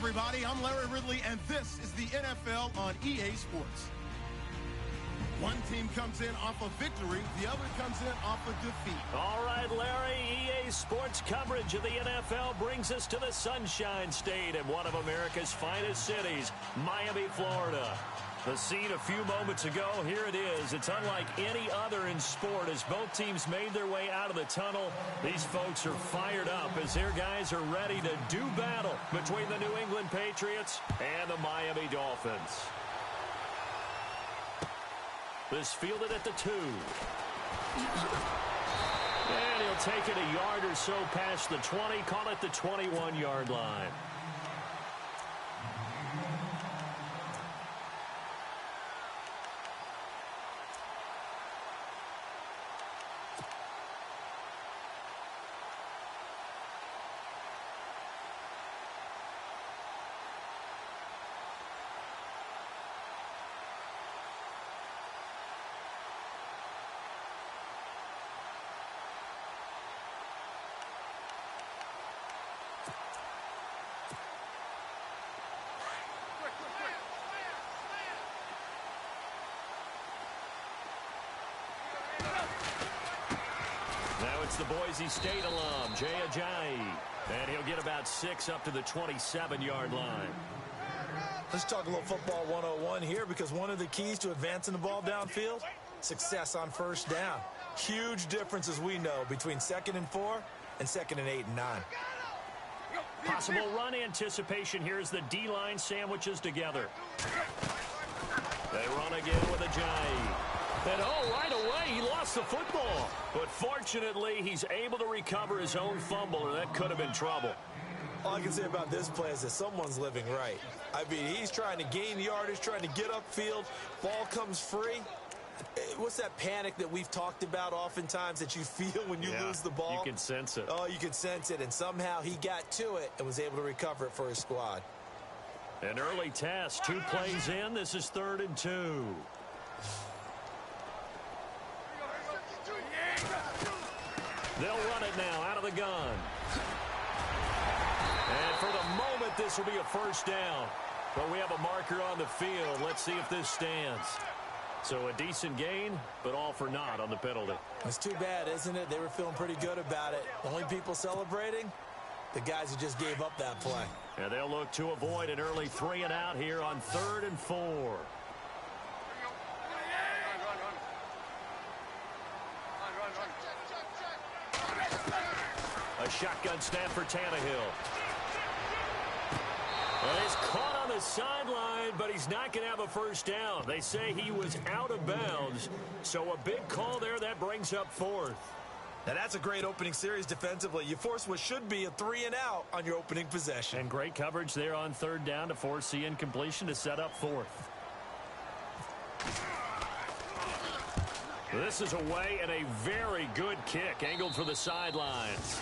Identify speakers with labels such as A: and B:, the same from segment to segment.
A: everybody. I'm Larry Ridley, and this is the NFL on EA Sports. One team comes in off of victory, the other comes in off of defeat.
B: All right, Larry, EA Sports coverage of the NFL brings us to the Sunshine State in one of America's finest cities, Miami, Florida. The scene a few moments ago, here it is. It's unlike any other in sport as both teams made their way out of the tunnel. These folks are fired up as their guys are ready to do battle between the New England Patriots and the Miami Dolphins. This fielded at the 2. And he'll take it a yard or so past the 20, call it the 21-yard line. Now it's the Boise State alum, Jay Ajayi. And he'll get about 6 up to the 27-yard line.
C: Let's talk a little football 101 here, because one of the keys to advancing the ball downfield, success on first down. Huge difference, as we know, between 2nd and 4 and 2nd and 8 and 9.
B: Possible run anticipation here as the D-line sandwiches together. They run again with Ajayi. And right away, he lost the football. But fortunately, he's able to recover his own fumble, or that could have been trouble.
C: All I can say about this play is that someone's living right. I mean, he's trying to gain yardage, trying to get upfield. Ball comes free. What's that panic that we've talked about oftentimes that you feel when you lose the ball?
B: You can sense it.
C: Oh, you can sense it. And somehow he got to it and was able to recover it for his squad.
B: An early test. 2 plays in. This is 3rd and 2. They'll run it now out of the gun. And for the moment, this will be a first down. But we have a marker on the field. Let's see if this stands. So a decent gain, but all for naught on the penalty.
C: It's too bad, isn't it? They were feeling pretty good about it. The only people celebrating, the guys who just gave up that play.
B: And they'll look to avoid an early 3 and out here on 3rd and 4. A shotgun snap for Tannehill. And he's caught on the sideline, but he's not going to have a first down. They say he was out of bounds. So a big call there that brings up 4th.
C: Now that's a great opening series defensively. You force what should be a 3 and out on your opening possession.
B: And great coverage there on 3rd down to force the incompletion to set up 4th. This is away and a very good kick angled for the sidelines.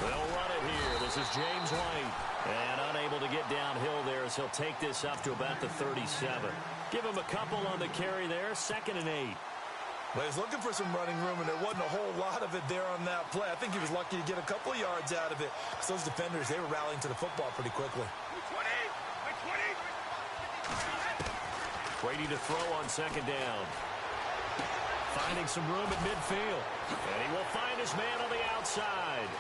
B: They'll run it here. This is James White. And unable to get downhill there as he'll take this up to about the 37. Give him a couple on the carry there. 2nd and 8.
C: Well, he's looking for some running room, and there wasn't a whole lot of it there on that play. I think he was lucky to get a couple of yards out of it. So those defenders, they were rallying to the football pretty quickly.
B: Brady to throw on 2nd down. Finding some room at midfield. And he will find his man on the outside.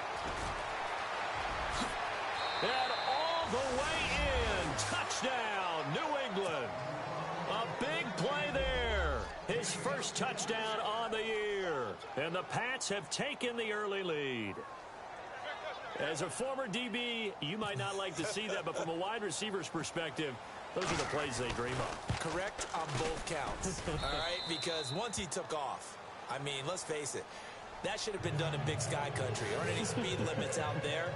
B: And all the way in. Touchdown, New England. A big play there. His first touchdown on the year. And the Pats have taken the early lead. As a former DB, you might not like to see that, but from a wide receiver's perspective, Those are the plays they dream of.
C: Correct on both counts, all right? Because once he took off, I mean, let's face it, that should have been done in Big Sky Country. Aren't any speed limits out there?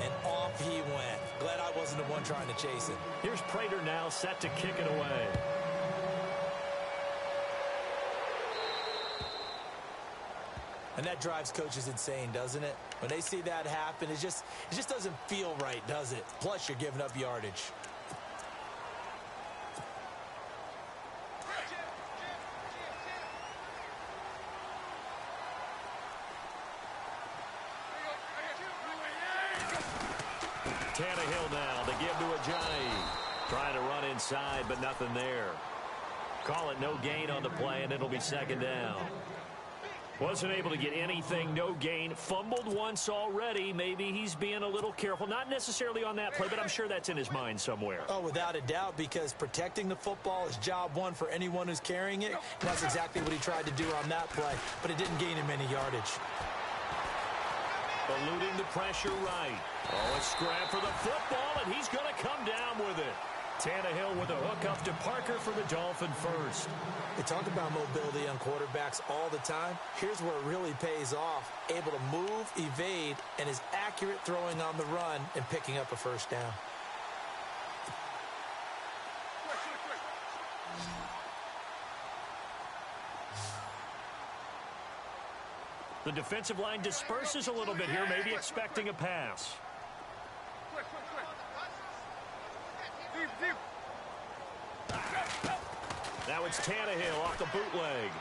C: And off he went. Glad I wasn't the one trying to chase it.
B: Here's Prater now set to kick it away.
C: And that drives coaches insane, doesn't it? When they see that happen, it just doesn't feel right, does it? Plus, you're giving up yardage.
B: Tannehill now to give to Ajayi. Trying to run inside, but nothing there. Call it no gain on the play, and it'll be second down. Wasn't able to get anything, no gain. Fumbled once already. Maybe he's being a little careful. Not necessarily on that play, but I'm sure that's in his mind somewhere.
C: Oh, without a doubt, because protecting the football is job one for anyone who's carrying it. And that's exactly what he tried to do on that play, but it didn't gain him any yardage.
B: Eluding the pressure right. Oh, a scrap for the football, and he's going to come down with it. Tannehill with a hook up to Parker for the Dolphin first.
C: They talk about mobility on quarterbacks all the time. Here's where it really pays off. Able to move, evade, and is accurate throwing on the run and picking up a first down.
B: The defensive line disperses a little bit here, maybe expecting a pass. Now it's Tannehill off the bootleg.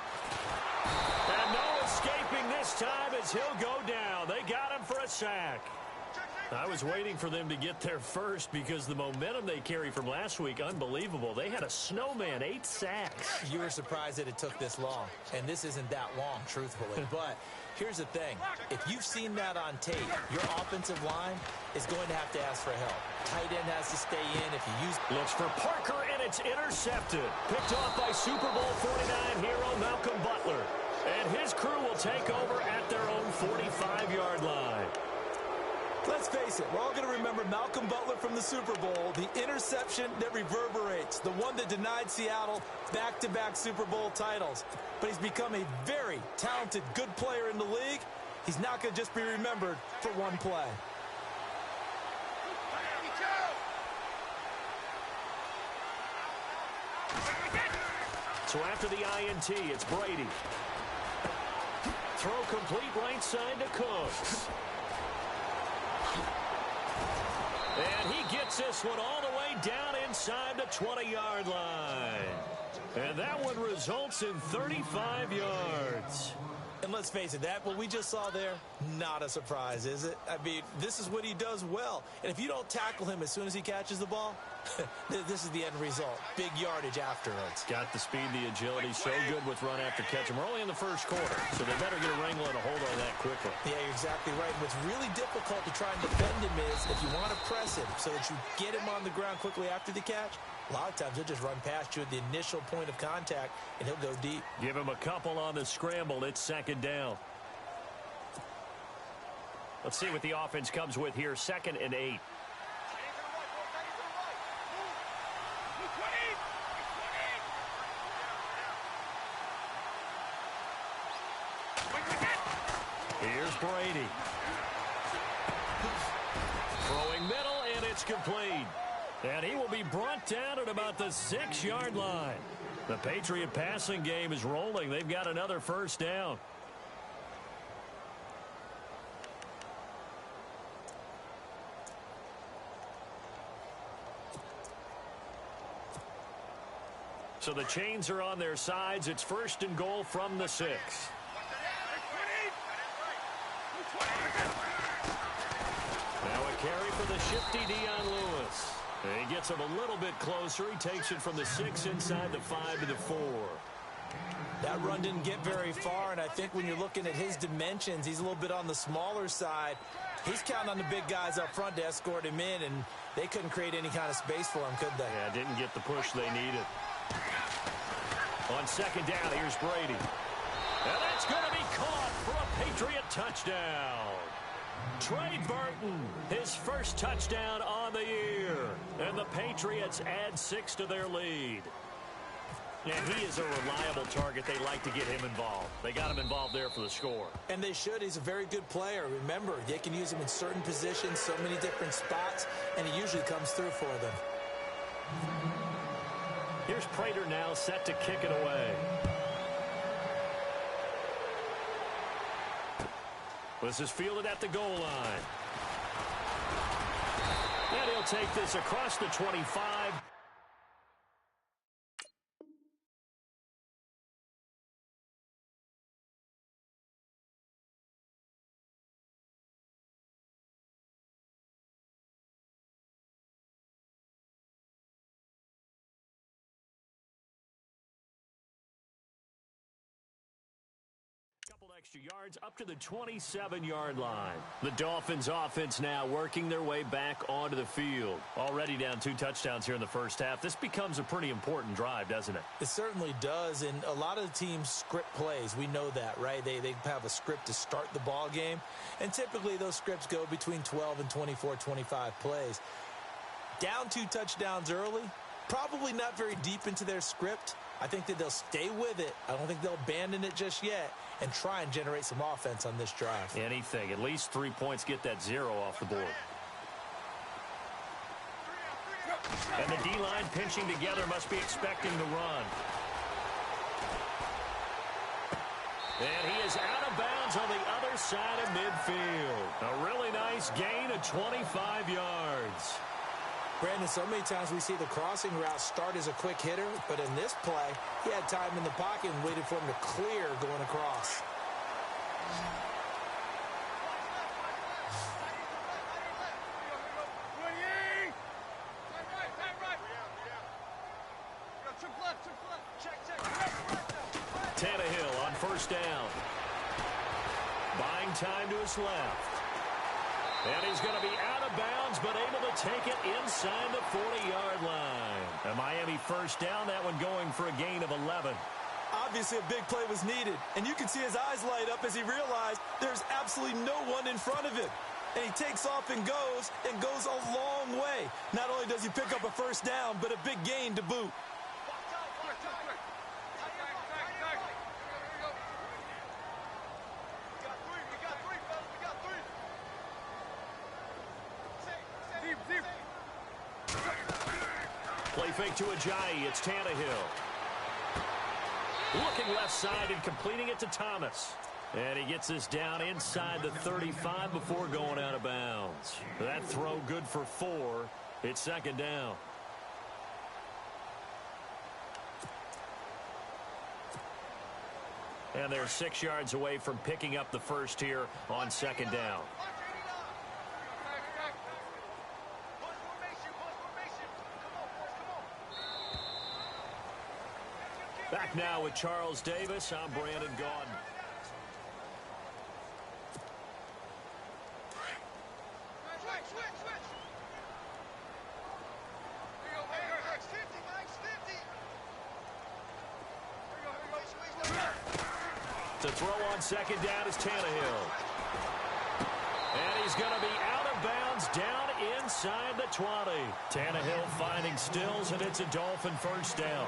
B: And no escaping this time as he'll go down. They got him for a sack. I was waiting for them to get there first because the momentum they carry from last week, unbelievable. They had a snowman, 8 sacks.
C: You were surprised that it took this long, and this isn't that long, truthfully. But here's the thing. If you've seen that on tape, your offensive line is going to have to ask for help. Tight end has to stay in if you use...
B: Looks for Parker, and it's intercepted. Picked off by Super Bowl 49 hero Malcolm Butler. And his crew will take over at their own 45-yard line.
C: Let's face it, we're all going to remember Malcolm Butler from the Super Bowl, the interception that reverberates, the one that denied Seattle back-to-back Super Bowl titles. But he's become a very talented, good player in the league. He's not going to just be remembered for one play.
B: So after the INT, it's Brady. Throw complete right side to Cooks. And he gets this one all the way down inside the 20-yard line. And that one results in 35 yards.
C: And let's face it, that what we just saw there, not a surprise, is it? I mean, this is what he does well. And if you don't tackle him as soon as he catches the ball, this is the end result. Big yardage afterwards.
B: Got the speed, the agility, so good with run after catch. And we're only in the first quarter, so they better get a wrangle and a hold on that quickly.
C: Yeah, you're exactly right. What's really difficult to try and defend him is if you want to press him so that you get him on the ground quickly after the catch, a lot of times he'll just run past you at the initial point of contact, and he'll go deep.
B: Give him a couple on the scramble. It's second down. Let's see what the offense comes with here. 2nd and 8. Here's Brady. Throwing middle, and it's complete. And he will be brought down at about the 6-yard line. The Patriot passing game is rolling. They've got another first down. So the chains are on their sides. It's 1st and goal from the 6. Now a carry for the shifty Dion Lewis. And he gets him a little bit closer. He takes it from the 6 inside the 5 to the 4.
C: That run didn't get very far, and I think when you're looking at his dimensions, he's a little bit on the smaller side. He's counting on the big guys up front to escort him in, and they couldn't create any kind of space for him, could they?
B: Yeah, didn't get the push they needed. On 2nd down, here's Brady. And that's going to be caught for a Patriot touchdown. Trey Burton, his first touchdown on the year. here. And the Patriots add 6 to their lead. And he is a reliable target. They like to get him involved. They got him involved there for the score.
C: And they should. He's a very good player. Remember, they can use him in certain positions, so many different spots, and he usually comes through for them.
B: Here's Prater now set to kick it away. This is fielded at the goal line. And he'll take this across the 25. Extra yards up to the 27-yard line. The Dolphins offense now working their way back onto the field. Already down 2 touchdowns here in the first half. This becomes a pretty important drive, doesn't it?
C: It certainly does, and a lot of the teams script plays. We know that, right? They have a script to start the ball game, and typically those scripts go between 12 and 24, 25 plays. Down 2 touchdowns early, probably not very deep into their script. I think that they'll stay with it. I don't think they'll abandon it just yet and try and generate some offense on this drive.
B: Anything. At least 3 points, get that 0 off the board. And the D-line pinching together must be expecting the run. And he is out of bounds on the other side of midfield. A really nice gain of 25 yards.
C: Brandon, so many times we see the crossing route start as a quick hitter, but in this play, he had time in the pocket and waited for him to clear going across.
B: Tannehill on first down. Buying time to his left. And he's going to be out of bounds, but able to take it inside the 40-yard line. A Miami first down, that one going for a gain of 11.
C: Obviously, a big play was needed, and you can see his eyes light up as he realized there's absolutely no one in front of him. And he takes off and goes a long way. Not only does he pick up a first down, but a big gain to boot.
B: Play fake to Ajayi. It's Tannehill. Looking left side and completing it to Thomas. And he gets this down inside the 35 before going out of bounds. That throw good for 4. It's second down. And they're 6 yards away from picking up the first here on second down. Back now with Charles Davis. I'm Brandon Gaudin. To throw on second down is Tannehill. And he's going to be out of bounds down inside the 20. Tannehill finding Stills, and it's a Dolphin first down.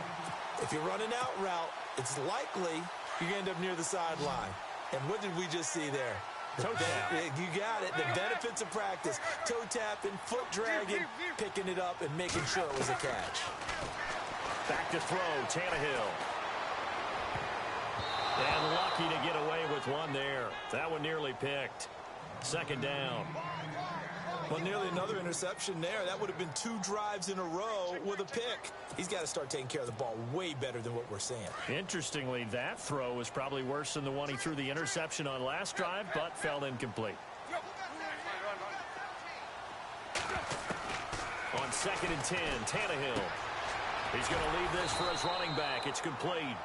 C: If you're running out route, it's likely you're going to end up near the sideline. And what did we just see there?
B: Toe tap.
C: You got it. The benefits of practice. Toe tapping, foot dragging, picking it up, and making sure it was a catch.
B: Back to throw, Tannehill. And lucky to get away with one there. That one nearly picked. Second down.
C: Well, nearly another interception there. That would have been 2 drives in a row with a pick. He's got to start taking care of the ball way better than what we're seeing.
B: Interestingly, that throw was probably worse than the one he threw the interception on last drive, but fell incomplete. On second and 10, Tannehill. He's going to leave this for his running back. It's complete.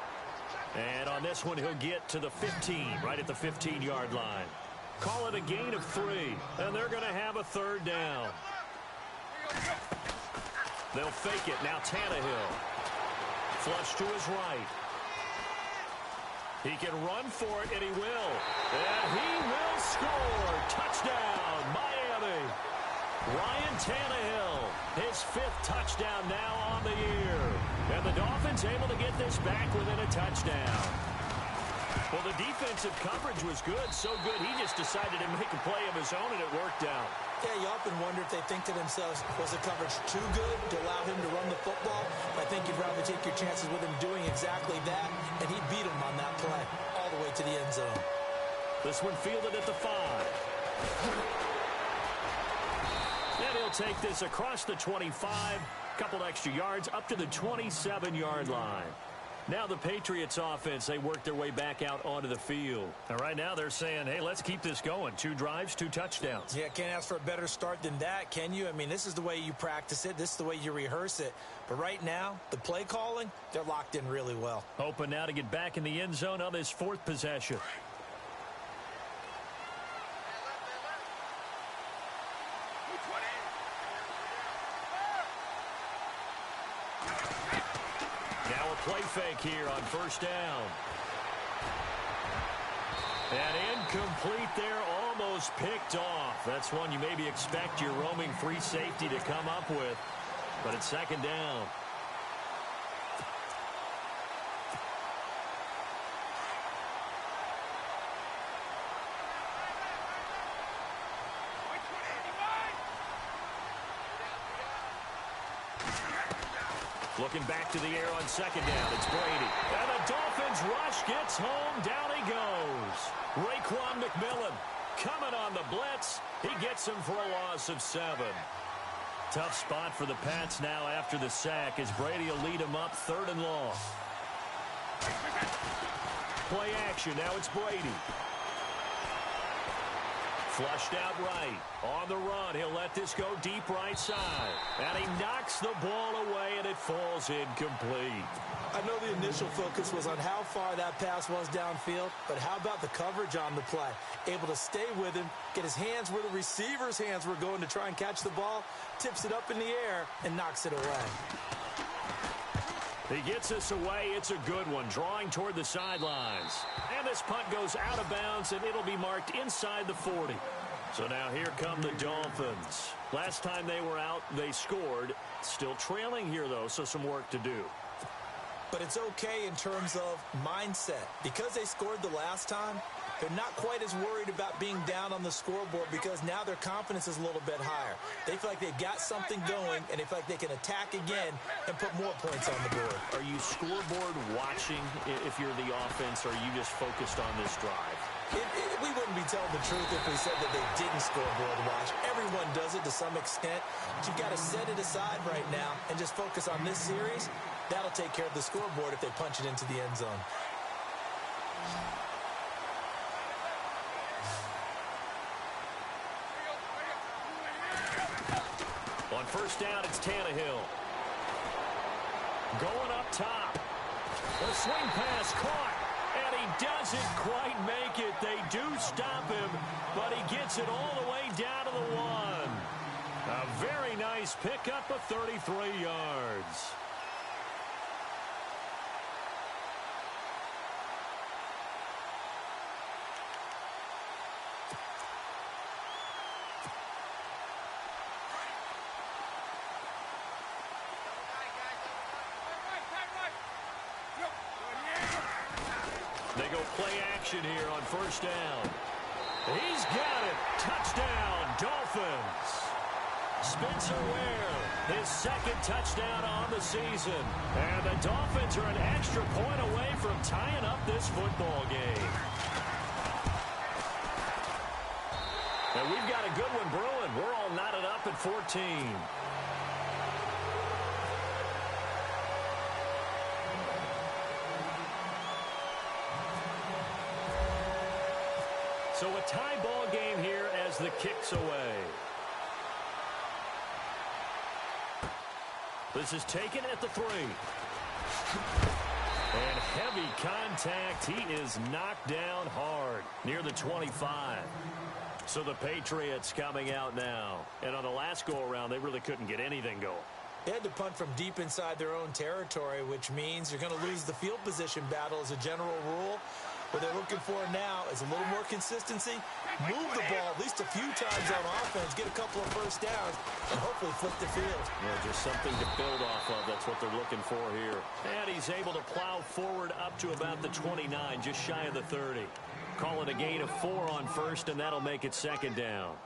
B: And on this one, he'll get to the 15, right at the 15-yard line. Call it a gain of 3, and they're going to have a third down. They'll fake it. Now Tannehill. Flush to his right. He can run for it, and he will. And he will score. Touchdown, Miami. Ryan Tannehill, his 5th touchdown now on the year. And the Dolphins able to get this back within a touchdown. Well, the defensive coverage was good, so good he just decided to make a play of his own, and it worked out.
C: Yeah, you often wonder if they think to themselves, was the coverage too good to allow him to run the football? I think you'd rather take your chances with him doing exactly that, and he beat him on that play all the way to the end zone.
B: This one fielded at the 5. And he'll take this across the 25, couple extra yards up to the 27-yard line. Now the Patriots offense, they work their way back out onto the field. And right now they're saying, hey, let's keep this going. 2 drives, 2 touchdowns.
C: Yeah, can't ask for a better start than that, can you? I mean, this is the way you practice it. This is the way you rehearse it. But right now, the play calling, they're locked in really well.
B: Hoping now to get back in the end zone on this 4th possession. Play fake here on 1st down. And incomplete there, almost picked off. That's one you maybe expect your roaming free safety to come up with. But it's 2nd down. Looking back to the air on 2nd down. It's Brady. And the Dolphins rush gets home. Down he goes. Raekwon McMillan coming on the blitz. He gets him for a loss of 7. Tough spot for the Pats now after the sack as Brady will lead him up 3rd and long. Play action. Now it's Brady. Flushed out right. On the run, he'll let this go deep right side. And he knocks the ball away, and it falls incomplete.
C: I know the initial focus was on how far that pass was downfield, but how about the coverage on the play? Able to stay with him, get his hands where the receiver's hands were going to try and catch the ball, tips it up in the air, and knocks it away.
B: He gets us away. It's a good one, drawing toward the sidelines. And this punt goes out of bounds, and it'll be marked inside the 40. So now here come the Dolphins. Last time they were out, they scored. Still trailing here, though, so some work to do.
C: But it's okay in terms of mindset. Because they scored the last time, they're not quite as worried about being down on the scoreboard because now their confidence is a little bit higher. They feel like they've got something going, and they feel like they can attack again and put more points on the board.
B: Are you scoreboard watching if you're the offense, or are you just focused on this drive?
C: We wouldn't be telling the truth if we said that they didn't scoreboard watch. Everyone does it to some extent, but you've got to set it aside right now and just focus on this series. That'll take care of the scoreboard if they punch it into the end zone.
B: On 1st down, it's Tannehill. Going up top. The swing pass caught, and he doesn't quite make it. They do stop him, but he gets it all the way down to the 1. A very nice pickup of 33 yards. They go play action here on 1st down. He's got it. Touchdown, Dolphins. Spencer Ware, his 2nd touchdown on the season. And the Dolphins are an extra point away from tying up this football game. And we've got a good one brewing. We're all knotted up at 14. So a tie ball game here as the kick's away. This is taken at the 3. And heavy contact. He is knocked down hard near the 25. So the Patriots coming out now. And on the last go-around, they really couldn't get anything going.
C: They had to punt from deep inside their own territory, which means you're going to lose the field position battle as a general rule. What they're looking for now is a little more consistency, move the ball at least a few times on offense, get a couple of first downs, and hopefully flip the field.
B: Yeah, just something to build off of. That's what they're looking for here. And he's able to plow forward up to about the 29, just shy of the 30. Call it a gain of 4 on first, and that'll make it second down.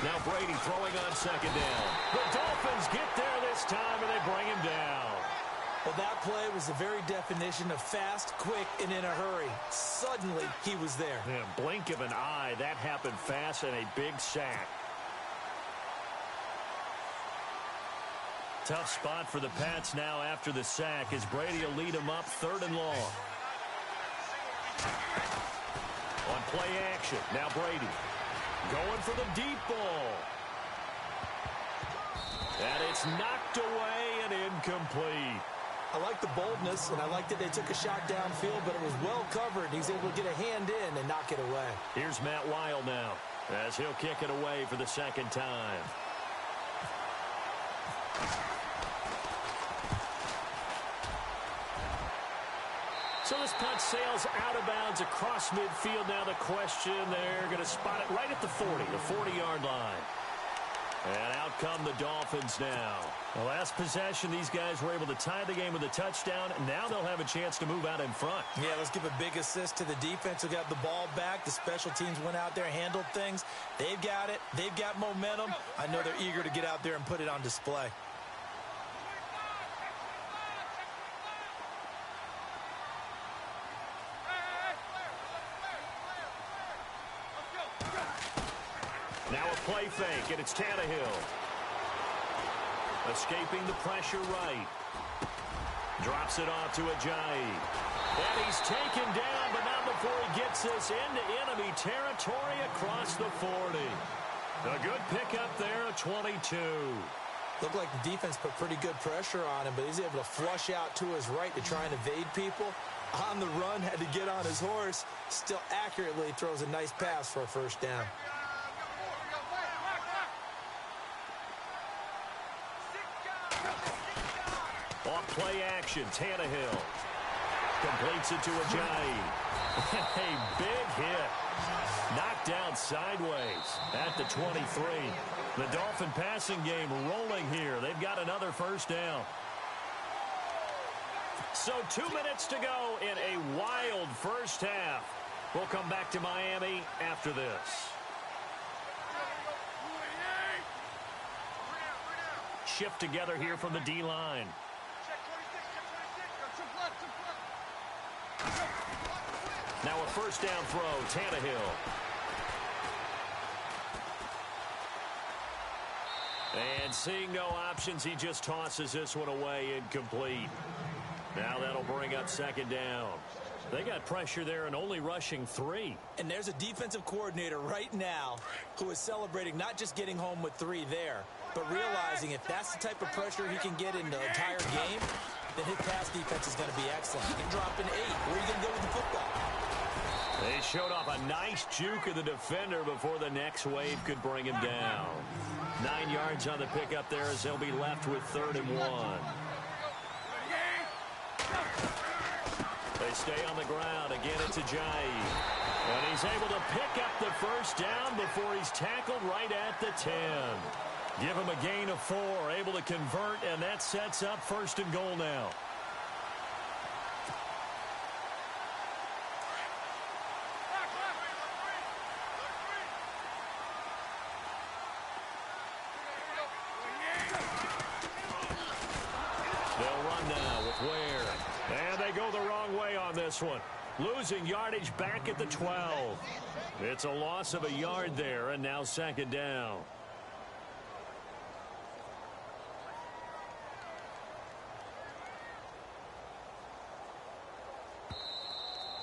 B: Now Brady throwing on second down. The Dolphins get there this time, and they bring him down.
C: Well, that play was the very definition of fast, quick, and in a hurry. Suddenly, he was there.
B: Yeah, blink of an eye. That happened fast, and a big sack. Tough spot for the Pats now after the sack, as Brady will lead them up 3rd and long. On play action, now Brady. Going for the deep ball. And it's knocked away and incomplete.
C: I like the boldness, and I like that they took a shot downfield, but it was well covered. He's able to get a hand in and knock it away.
B: Here's Matt Wild now, as he'll kick it away for the second time. So this punt sails out of bounds across midfield. Now the question, they're going to spot it right at the 40, the 40-yard line. And out come the Dolphins now. The last possession, these guys were able to tie the game with a touchdown, and now they'll have a chance to move out in front.
C: Yeah, let's give a big assist to the defense who got the ball back. The special teams went out there, handled things. They've got it. They've got momentum. I know they're eager to get out there and put it on display.
B: Now a play fake, and it's Tannehill. Escaping the pressure right. Drops it off to Ajayi. And he's taken down, but not before he gets this into enemy territory across the 40. A good pickup there, a 22.
C: Looked like the defense put pretty good pressure on him, but he's able to flush out to his right to try and evade people. On the run, had to get on his horse. Still accurately throws a nice pass for a first down.
B: Off play action, Tannehill. Completes it to Ajayi. A big hit. Knocked down sideways at the 23. The Dolphin passing game rolling here. They've got another first down. So 2 minutes to go in a wild first half. We'll come back to Miami after this. Shift together here from the D-line. Now a first down throw, Tannehill. And seeing no options, he just tosses this one away, incomplete. Now that'll bring up second down. They got pressure there and only rushing 3.
C: And there's a defensive coordinator right now who is celebrating not just getting home with 3 there, but realizing if that's the type of pressure he can get in the entire game, then his pass defense is going to be excellent. He can drop an 8. Where are you going to go with the football?
B: They showed off a nice juke of the defender before the next wave could bring him down. 9 yards on the pickup there as they'll be left with 3rd and 1. They stay on the ground. Again, it's Ajayi. And he's able to pick up the first down before he's tackled right at the 10. Give him a gain of 4, able to convert, and that sets up 1st and goal now. They'll run now with Ware. And they go the wrong way on this one. Losing yardage back at the 12. It's a loss of a yard there, and now second down.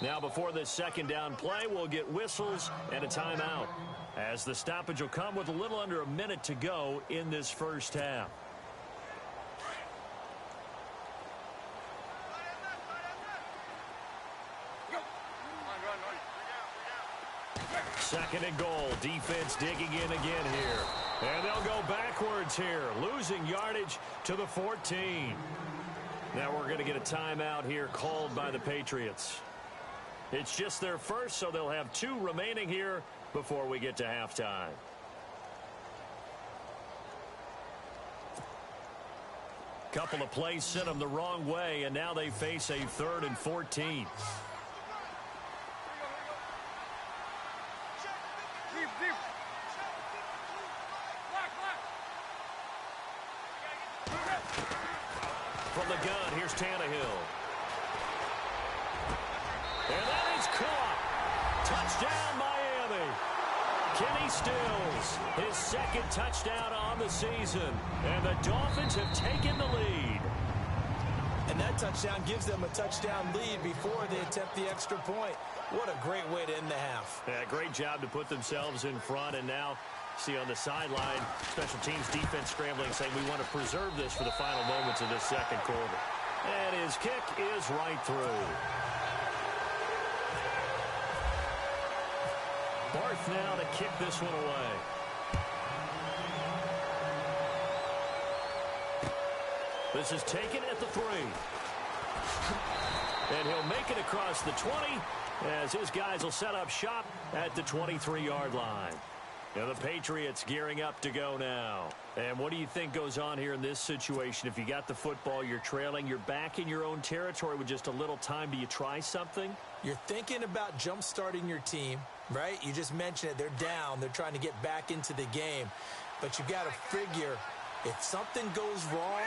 B: Now before this second down play, we'll get whistles and a timeout, as the stoppage will come with a little under a minute to go in this first half. Second and goal. Defense digging in again here. And they'll go backwards here, losing yardage to the 14. Now we're going to get a timeout here called by the Patriots. It's just their first, so they'll have 2 remaining here before we get to halftime. Couple of plays sent them the wrong way, and now they face a 3rd and 14. From the gun, here's Tannehill. And that is caught. Touchdown, Miami. Kenny Stills, his 2nd touchdown on the season. And the Dolphins have taken the lead.
C: And that touchdown gives them a touchdown lead before they attempt the extra point. What a great way to end the half.
B: Yeah, great job to put themselves in front. And now, see on the sideline, special teams defense scrambling, saying we want to preserve this for the final moments of this second quarter. And his kick is right through. Barth now to kick this one away. This is taken at the 3. And he'll make it across the 20 as his guys will set up shop at the 23-yard line. Now the Patriots gearing up to go now. And what do you think goes on here in this situation? If you got the football, you're trailing, you're back in your own territory with just a little time. Do you try something?
C: You're thinking about jump-starting your team, right? You just mentioned it. They're down. They're trying to get back into the game. But you got to figure if something goes wrong,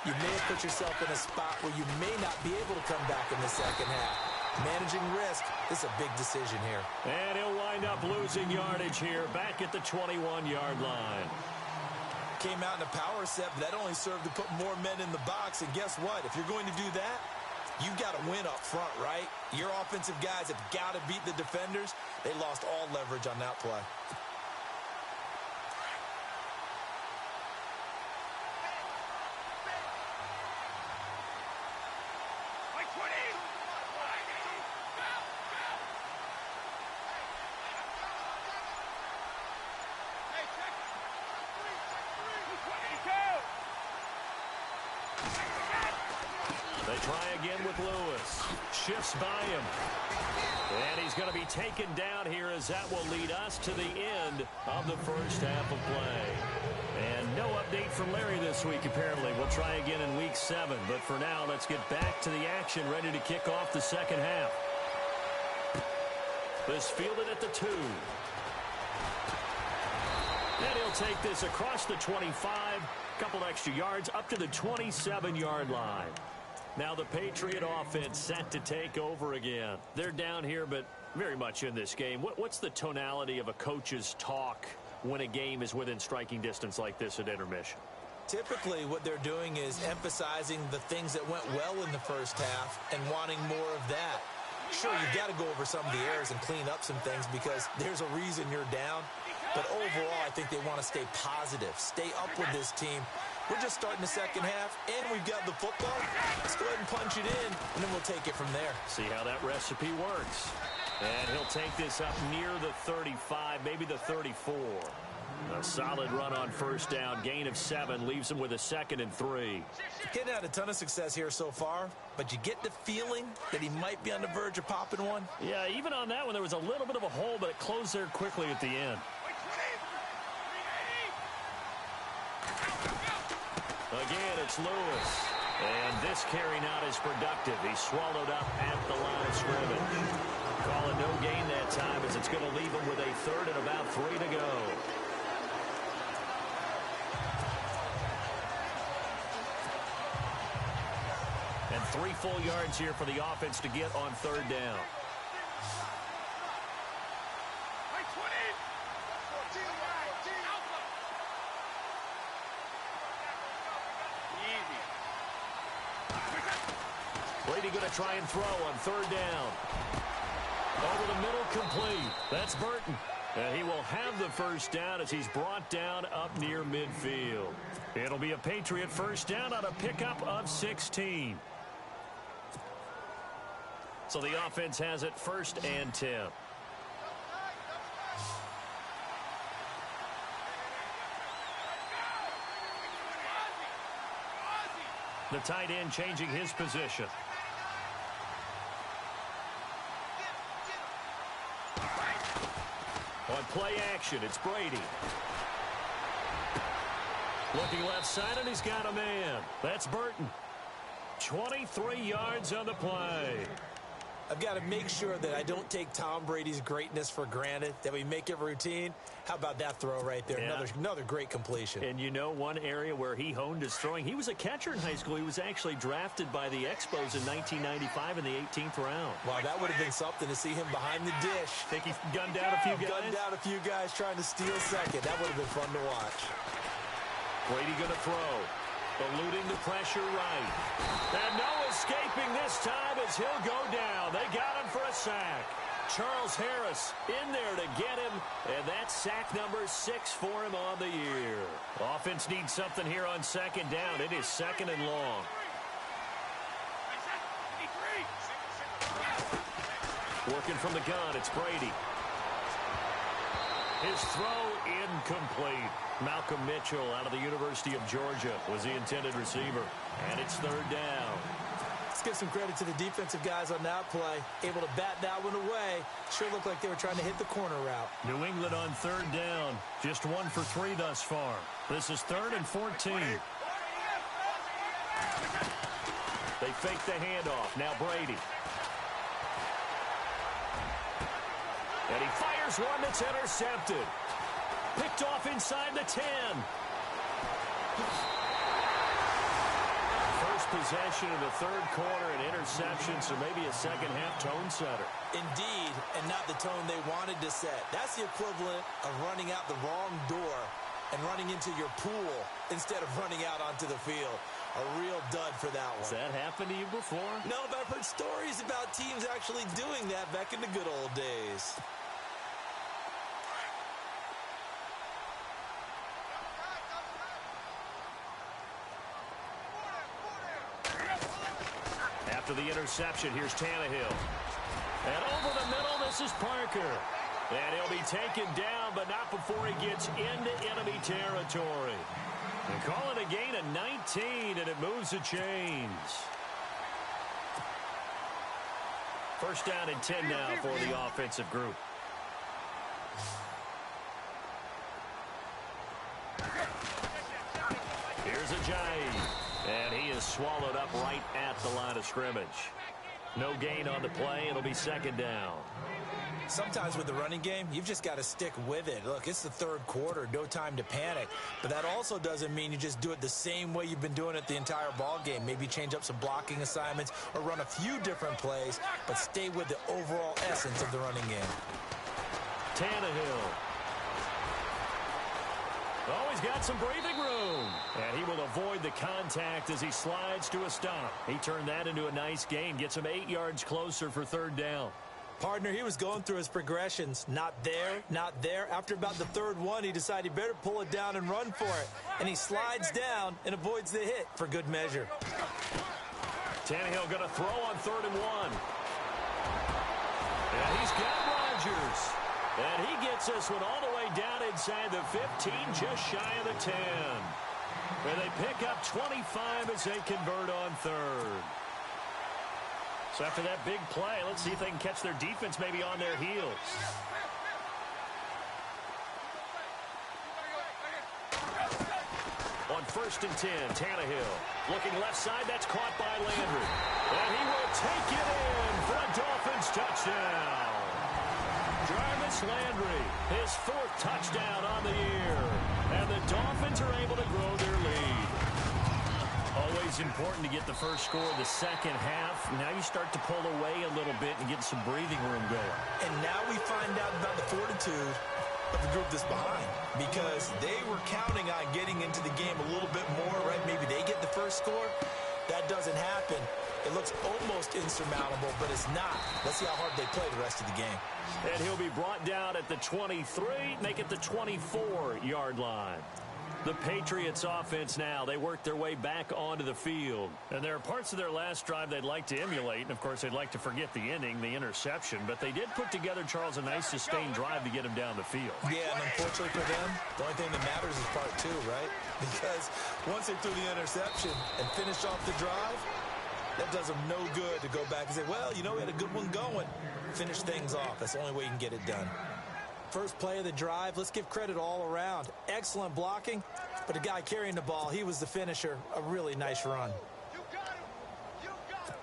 C: you may have put yourself in a spot where you may not be able to come back in the second half. Managing risk, this is a big decision here.
B: And he'll wind up losing yardage here back at the 21-yard line.
C: Came out in a power set, but that only served to put more men in the box. And guess what? If you're going to do that, you've got to win up front, right? Your offensive guys have got to beat the defenders. They lost all leverage on that play.
B: They try again with Lewis. Shifts by him. And he's going to be taken down here as that will lead us to the end of the first half of play. And no update from Larry this week, apparently. We'll try again in week 7. But for now, let's get back to the action, ready to kick off the second half. This fielded at the 2. And he'll take this across the 25. Couple extra yards up to the 27-yard line. Now the Patriot offense set to take over again. They're down here, but very much in this game. What's the tonality of a coach's talk when a game is within striking distance like this at intermission?
C: Typically, what they're doing is emphasizing the things that went well in the first half and wanting more of that. Sure, you've got to go over some of the errors and clean up some things because there's a reason you're down. But overall, I think they want to stay positive, stay up with this team. We're just starting the second half, and we've got the football. Let's go ahead and punch it in, and then we'll take it from there.
B: See how that recipe works. And he'll take this up near the 35, maybe the 34. A solid run on first down, gain of 7, leaves him with a 2nd and 3.
C: Getting had a ton of success here so far, but you get the feeling that he might be on the verge of popping one.
B: Yeah, even on that one, there was a little bit of a hole, but it closed there quickly at the end. Again, it's Lewis. And this carry not as productive. He's swallowed up at the line of scrimmage. Call it no gain that time as it's going to leave him with a 3rd and about 3 to go. And 3 full yards here for the offense to get on 3rd down. Brady going to try and throw on 3rd down. Over the middle, complete. That's Burton. And he will have the first down as he's brought down up near midfield. It'll be a Patriot first down on a pickup of 16. So the offense has it 1st and 10. The tight end changing his position. On play action, it's Brady. Looking left side, and he's got a man. That's Burton. 23 yards on the play.
C: I've got to make sure that I don't take Tom Brady's greatness for granted, that we make it routine. How about that throw right there?
B: Yeah.
C: Another great completion.
B: And you know one area where he honed his throwing? He was a catcher in high school. He was actually drafted by the Expos in 1995 in the 18th round.
C: Wow, that would have been something to see him behind the dish.
B: Think he gunned down a few guys?
C: Gunned down a few guys trying to steal second. That would have been fun to watch.
B: Brady going to throw. Eluding the pressure right. And no escaping this time as he'll go down. They got him for a sack. Charles Harris in there to get him. And that's sack number 6 for him on the year. Offense needs something here on 2nd down. It is 2nd and long. Working from the gun, it's Brady. His throw incomplete. Malcolm Mitchell out of the University of Georgia was the intended receiver. And it's 3rd down.
C: Let's give some credit to the defensive guys on that play. Able to bat that one away. Sure looked like they were trying to hit the corner route.
B: New England on 3rd down. Just 1 for 3 thus far. This is 3rd and 14. They fake the handoff. Now Brady. And he fires one that's intercepted. Picked off inside the 10. First possession of the 3rd quarter, an interception, so maybe a second-half tone setter.
C: Indeed, and not the tone they wanted to set. That's the equivalent of running out the wrong door and running into your pool instead of running out onto the field. A real dud for that one.
B: Has that happened to you before?
C: No, but I've heard stories about teams actually doing that back in the good old days.
B: After the interception, here's Tannehill. And over the middle, this is Parker. And he'll be taken down, but not before he gets into enemy territory. And call it a gain of 19, and it moves the chains. 1st down and 10 now for the offensive group. Here's Ajayi. And he is swallowed up right at the line of scrimmage. No gain on the play. It'll be 2nd down.
C: Sometimes with the running game, you've just got to stick with it. Look, it's the 3rd quarter, no time to panic. But that also doesn't mean you just do it the same way you've been doing it the entire ball game. Maybe change up some blocking assignments or run a few different plays, but stay with the overall essence of the running game.
B: Tannehill. Oh, he's got some breathing room. And he will avoid the contact as he slides to a stop. He turned that into a nice gain. Gets him 8 yards closer for 3rd down.
C: Partner, he was going through his progressions. Not there, not there. After about the 3rd one, he decided he better pull it down and run for it. And he slides down and avoids the hit for good measure.
B: Tannehill going to throw on 3rd and 1. And he's got Rodgers. And he gets this one all the way down inside the 15, just shy of the 10. And they pick up 25 as they convert on 3rd. So after that big play, let's see if they can catch their defense maybe on their heels. On 1st and 10, Tannehill. Looking left side, that's caught by Landry. And he will take it in for a Dolphins touchdown. Jarvis Landry, his 4th touchdown on the year. And the Dolphins are able to grow their lead. Always important to get the first score of the second half. Now you start to pull away a little bit and get some breathing room going.
C: And now we find out about the fortitude of the group that's behind, because they were counting on getting into the game a little bit more, right? Maybe they get the first score. that doesn't happen, it looks almost insurmountable, but it's not. Let's see how hard they play the rest of the game.
B: And he'll be brought down at the 23, make it the 24-yard line. The Patriots offense now, they work their way back onto the field. And there are parts of their last drive they'd like to emulate. And, of course, they'd like to forget the inning, the interception. But they did put together, Charles, a nice sustained drive to get him down the field.
C: Yeah, and unfortunately for them, the only thing that matters is part two, right? Because once they threw the interception and finished off the drive, that does them no good to go back and say, well, you know, we had a good one going. Finish things off. That's the only way you can get it done. First play of the drive, let's give credit all around. Excellent blocking, but the guy carrying the ball, he was the finisher. A really nice run.
D: You got him. You got him.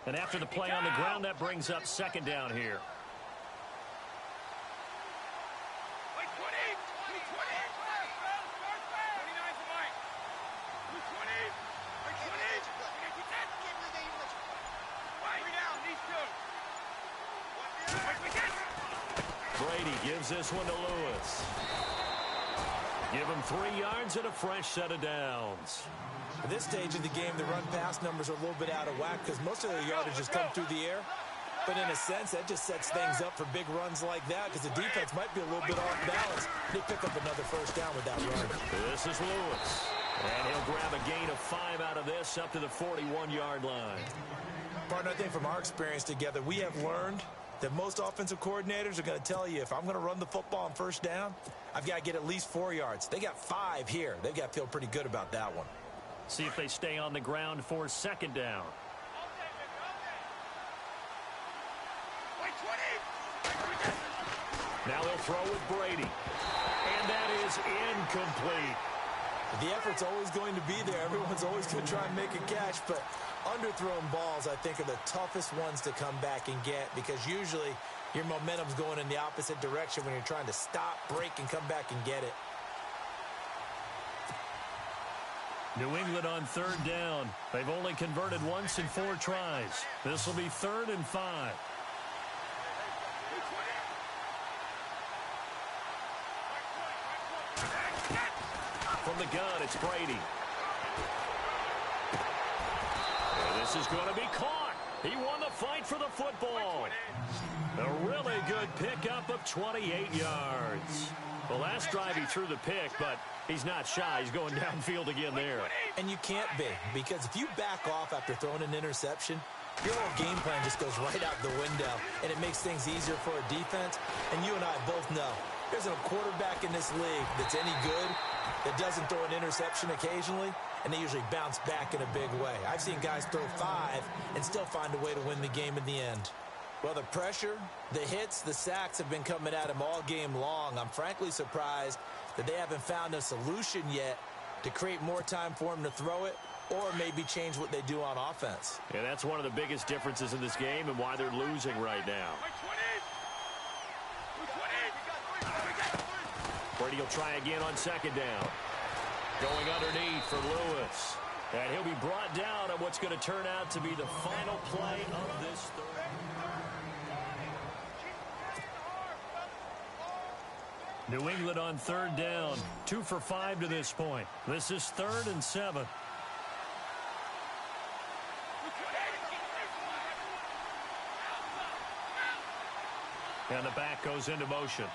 B: And after the play on the ground, that brings up second down here.
D: Wait, 20. 20. 29 for Mike. 20. Wait, 20. Three down, these two.
B: Brady gives this one to Lewis. Give him 3 yards and a fresh set of downs.
C: At this stage of the game, the run-pass numbers are a little bit out of whack because most of their yardage has come through the air. But in a sense, that just sets things up for big runs like that because the defense might be a little bit off balance. They pick up another first down with that run.
B: This is Lewis. And he'll grab a gain of 5 out of this up to the 41-yard line.
C: Partner, I think from our experience together, we have learned that most offensive coordinators are going to tell you if I'm going to run the football on first down, I've got to get at least 4 yards. They got 5 here. They've got to feel pretty good about that one.
B: See if they stay on the ground for second down. Now they'll throw with Brady. And that is incomplete.
C: The effort's always going to be there. Everyone's always going to try and make a catch, but underthrown balls, I think, are the toughest ones to come back and get because usually your momentum's going in the opposite direction when you're trying to stop, break, and come back and get it.
B: New England on third down. They've only converted once in 4 tries. This will be 3rd and 5. From the gun, it's Brady. And this is going to be caught. He won the fight for the football. A really good pickup of 28 yards. The last drive he threw the pick, but he's not shy. He's going downfield again there.
C: And you can't be, because if you back off after throwing an interception, your whole game plan just goes right out the window, and it makes things easier for a defense. And you and I both know there's a quarterback in this league that's any good that doesn't throw an interception occasionally, and they usually bounce back in a big way. I've seen guys throw 5 and still find a way to win the game in the end. Well, the pressure, the hits, the sacks have been coming at him all game long. I'm frankly surprised that they haven't found a solution yet to create more time for him to throw it or maybe change what they do on offense.
B: And that's one of the biggest differences in this game and why they're losing right now. Brady will try again on second down. Going underneath for Lewis. And he'll be brought down on what's going to turn out to be the final play of this third. New England on third down. 2 for 5 to this point. This is 3rd and 7. And the back goes into motion.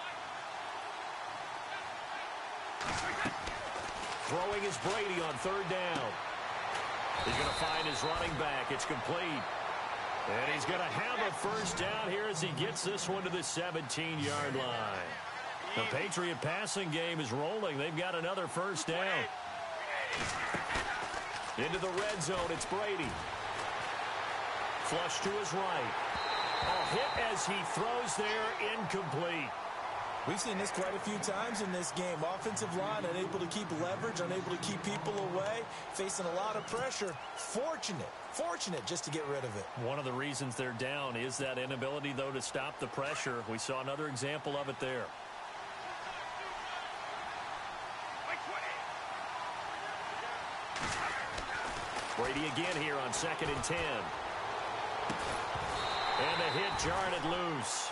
B: Throwing is Brady on third down. He's going to find his running back. It's complete. And he's going to have a first down here as he gets this one to the 17-yard line. The Patriot passing game is rolling. They've got another first down. Into the red zone, it's Brady. Flush to his right. A hit as he throws there, incomplete.
C: We've seen this quite a few times in this game. Offensive line unable to keep leverage, unable to keep people away, facing a lot of pressure. Fortunate just to get rid of it.
B: One of the reasons they're down is that inability, though, to stop the pressure. We saw another example of it there. Brady again here on 2nd and 10. And the hit jarred it loose.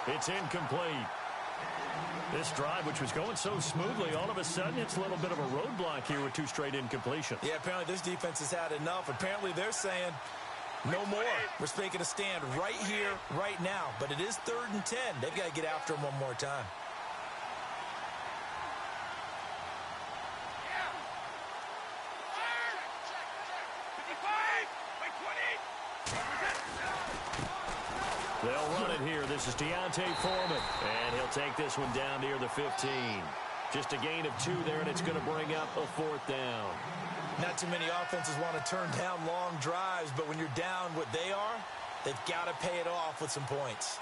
B: It's incomplete. This drive, which was going so smoothly, all of a sudden it's a little bit of a roadblock here with 2 straight incompletions.
C: Yeah, apparently this defense has had enough. Apparently they're saying no more. We're making a stand right here, right now. But it is 3rd and 10. They've got to get after him one more time.
B: They'll run it here. This is Deontay Foreman, and he'll take this one down near the 15. Just a gain of 2 there, and it's going to bring up a 4th down.
C: Not too many offenses want to turn down long drives, but when you're down what they are, they've got to pay it off with some points.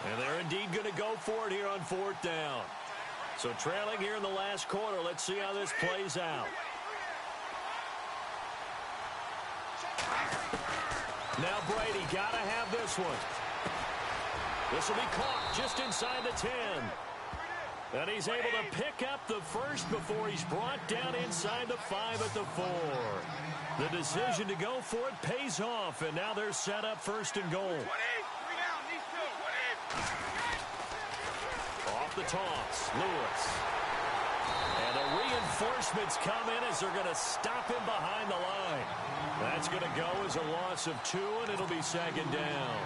B: And they're indeed going to go for it here on 4th down. So trailing here in the last quarter. Let's see how this plays out. Now Brady got to have this one. This will be caught just inside the 10. And he's able to pick up the first before he's brought down inside the 5 at the 4. The decision to go for it pays off, and now they're set up 1st and goal. Off the toss, Lewis. And the reinforcements come in as they're going to stop him behind the line. That's going to go as a loss of 2, and it'll be 2nd down.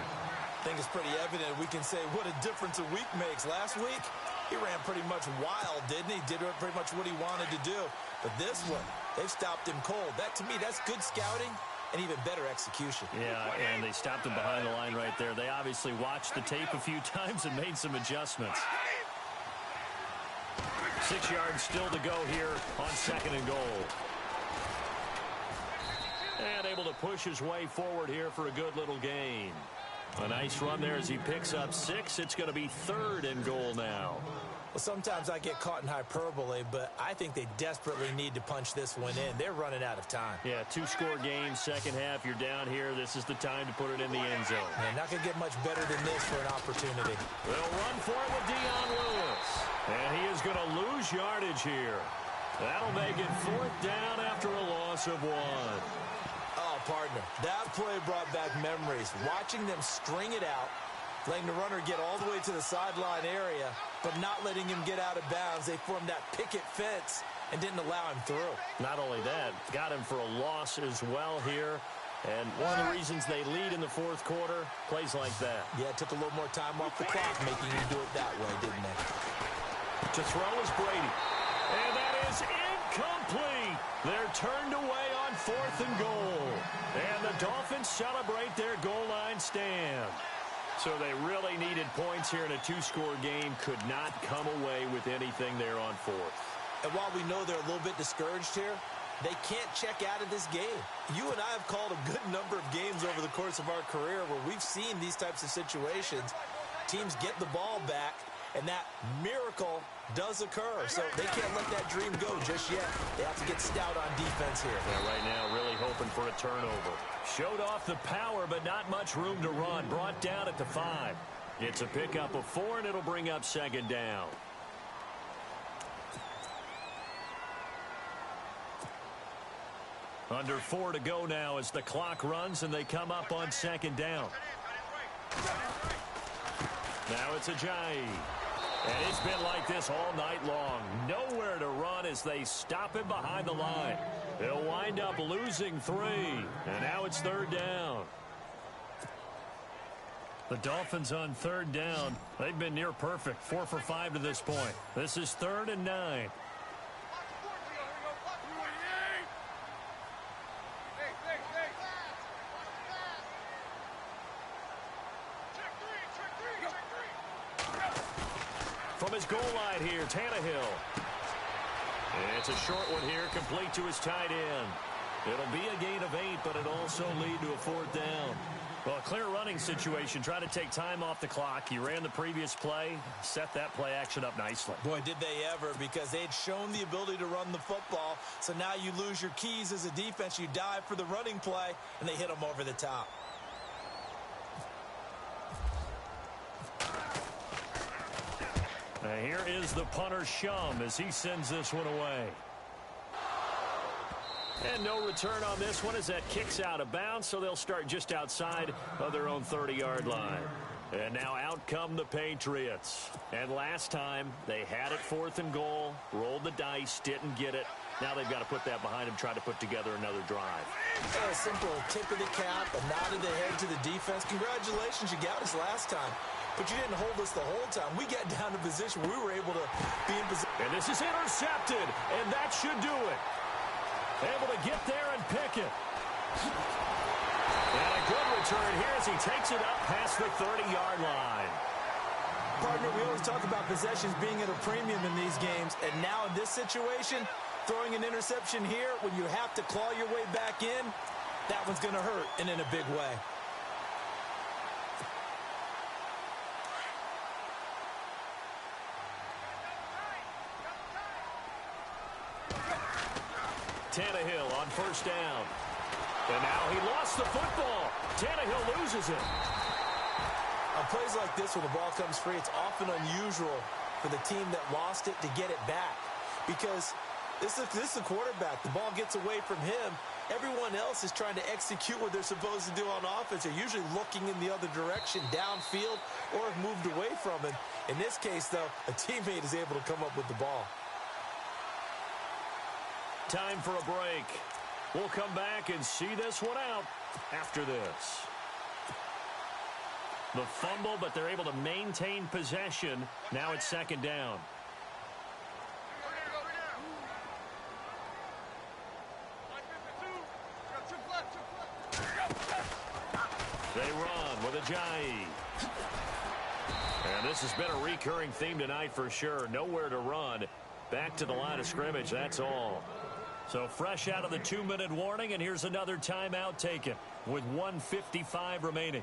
C: I think it's pretty evident. We can say what a difference a week makes. Last week, he ran pretty much wild, didn't he? Did pretty much what he wanted to do. But this one, they've stopped him cold. That, to me, that's good scouting and even better execution.
B: Yeah, and they stopped him behind the line right there. They obviously watched the tape a few times and made some adjustments. 6 yards still to go here on 2nd and goal. And able to push his way forward here for a good little gain. A nice run there as he picks up 6. It's going to be 3rd and goal now.
C: Well, sometimes I get caught in hyperbole, but I think they desperately need to punch this one in. They're running out of time.
B: Yeah, 2-score game, second half. You're down here. This is the time to put it in the end zone.
C: Man, not going to get much better than this for an opportunity.
B: They'll run for it with Dion Lewis. And he is going to lose yardage here. That'll make it 4th down after a loss of 1.
C: Oh, partner, that play brought back memories. Watching them string it out, letting the runner get all the way to the sideline area, but not letting him get out of bounds. They formed that picket fence and didn't allow him through.
B: Not only that, got him for a loss as well here. And one of the reasons they lead in the 4th quarter, plays like that.
C: Yeah, it took a little more time off the clock, making him do it that way, didn't they?
B: To throw is Brady. And that is incomplete. They're turned away on 4th and goal. And the Dolphins celebrate their goal line stand. So they really needed points here in a 2-score game. Could not come away with anything there on 4th.
C: And while we know they're a little bit discouraged here, they can't check out of this game. You and I have called a good number of games over the course of our career where we've seen these types of situations. Teams get the ball back, and that miracle does occur. So they can't let that dream go just yet. They have to get stout on defense here.
B: Yeah, right now really hoping for a turnover. Showed off the power, but not much room to run. Brought down at the 5. It's a pickup of 4, and it'll bring up 2nd down. Under 4 to go now as the clock runs, and they come up on 2nd down. Now it's Ajayi. And it's been like this all night long. Nowhere to run as they stop him behind the line. They'll wind up losing 3. And now it's 3rd down. The Dolphins on 3rd down. They've been near perfect. 4 for 5 to this point. This is 3rd and 9. From his goal line here, Tannehill. And it's a short one here, complete to his tight end. It'll be a gain of 8, but it'll also lead to a 4th down. Well, a clear running situation. Try to take time off the clock. He ran the previous play, set that play action up nicely.
C: Boy, did they ever, because they'd shown the ability to run the football. So now you lose your keys as a defense. You dive for the running play, and they hit him over the top.
B: Now here is the punter, Shum, as he sends this one away. And no return on this one as that kicks out of bounds, so they'll start just outside of their own 30-yard line. And now out come the Patriots. And last time, they had it 4th and goal, rolled the dice, didn't get it. Now they've got to put that behind them, try to put together another drive.
C: A simple tip of the cap, a nod of the head to the defense. Congratulations, you got us last time. But you didn't hold us the whole time. We got down to position where we were able to be in position.
B: And this is intercepted, and that should do it. Able to get there and pick it. And a good return here as he takes it up past the 30-yard line.
C: Partner, we always talk about possessions being at a premium in these games, and now in this situation, throwing an interception here when you have to claw your way back in, that one's going to hurt, and in a big way.
B: Tannehill on 1st down. And now he lost the football. Tannehill loses it.
C: On plays like this where the ball comes free, it's often unusual for the team that lost it to get it back. Because this is the quarterback. The ball gets away from him. Everyone else is trying to execute what they're supposed to do on offense. They're usually looking in the other direction, downfield, or have moved away from it. In this case, though, a teammate is able to come up with the ball.
B: Time for a break. We'll come back and see this one out after this. The fumble, but they're able to maintain possession. Now it's 2nd down. They run with Ajayi. And this has been a recurring theme tonight for sure. Nowhere to run. Back to the line of scrimmage, that's all. So fresh out of the 2-minute warning, and here's another timeout taken with 1:55 remaining.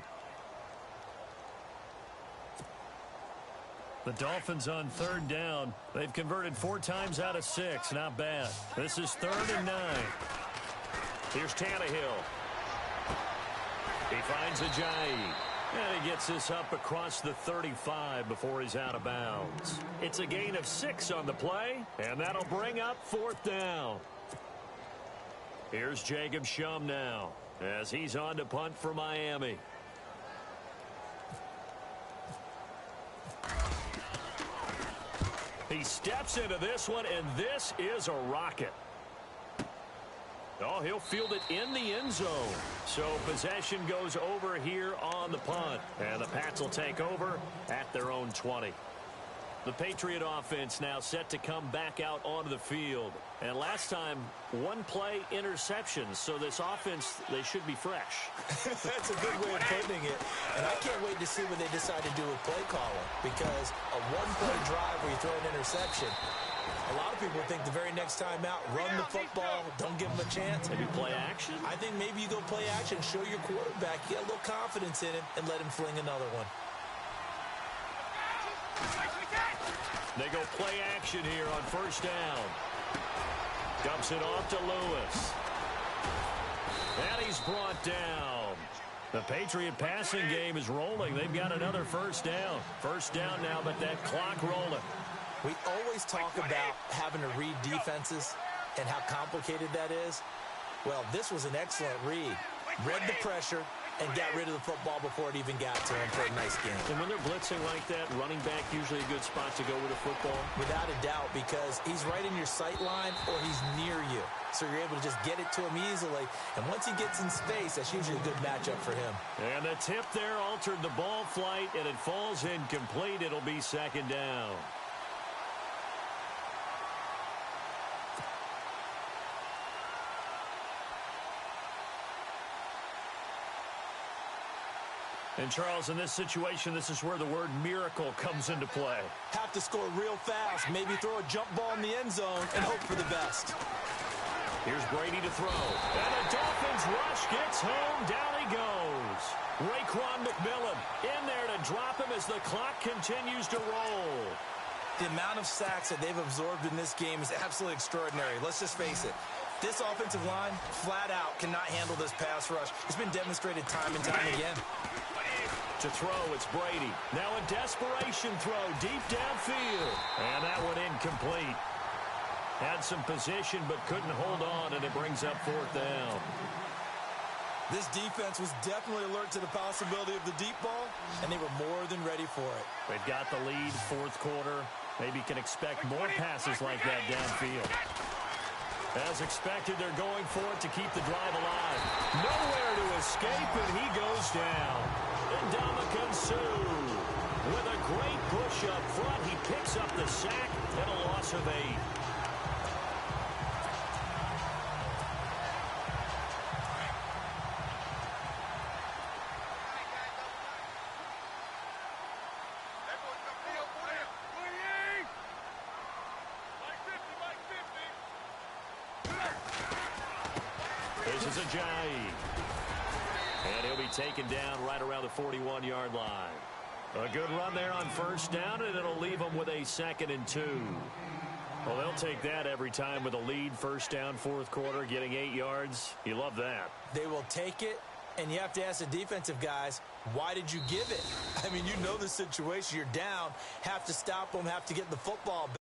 B: The Dolphins on 3rd down. They've converted 4 times out of 6. Not bad. This is 3rd and 9. Here's Tannehill. He finds Ajayi. And he gets this up across the 35 before he's out of bounds. It's a gain of 6 on the play, and that'll bring up 4th down. Here's Jacob Shum now as he's on to punt for Miami. He steps into this one, and this is a rocket. Oh, he'll field it in the end zone. So possession goes over here on the punt. And the Pats will take over at their own 20. The Patriot offense now set to come back out onto the field. And last time, 1-play interceptions. So this offense, they should be fresh.
C: That's a good way of putting it. And I can't wait to see what they decide to do with play calling. Because a 1-play drive where you throw an interception, a lot of people think the very next time out, run the football, don't give them a chance.
B: Maybe play action?
C: I think maybe you go play action, show your quarterback, get a little confidence in him, and let him fling another one.
B: They go play action here on 1st down. Dumps it off to Lewis. And he's brought down. The Patriot passing game is rolling. They've got another 1st down. 1st down now, but that clock rolling.
C: We always talk about having to read defenses and how complicated that is. Well, this was an excellent read. Read the pressure and got rid of the football before it even got to him for a nice game.
B: And when they're blitzing like that, running back usually a good spot to go with a football?
C: Without a doubt, because he's right in your sight line or he's near you. So you're able to just get it to him easily. And once he gets in space, that's usually a good matchup for him.
B: And the tip there altered the ball flight, and it falls incomplete. It'll be 2nd down. And, Charles, in this situation, this is where the word miracle comes into play.
C: Have to score real fast. Maybe throw a jump ball in the end zone and hope for the best.
B: Here's Brady to throw. And the Dolphins rush gets home. Down he goes. Raekwon McMillan in there to drop him as the clock continues to roll.
C: The amount of sacks that they've absorbed in this game is absolutely extraordinary. Let's just face it. This offensive line, flat out, cannot handle this pass rush. It's been demonstrated time and time again.
B: To throw, it's Brady. Now a desperation throw deep downfield. And that one incomplete. Had some position but couldn't hold on, and it brings up 4th down.
C: This defense was definitely alert to the possibility of the deep ball, and they were more than ready for it.
B: They've got the lead, fourth quarter. Maybe can expect more passes like that downfield. As expected, they're going for it to keep the drive alive. Nowhere to escape, and he goes down. Ndamukong Suh with a great push up front. He picks up the sack and a loss of 8. This is Ajayi. And he'll be taken down right around the 41-yard line. A good run there on first down, and it'll leave them with a 2nd and 2. Well, they'll take that every time with a lead, first down, fourth quarter, getting 8 yards. You love that.
C: They will take it, and you have to ask the defensive guys, why did you give it? I mean, you know the situation. You're down, have to stop them, have to get the football back.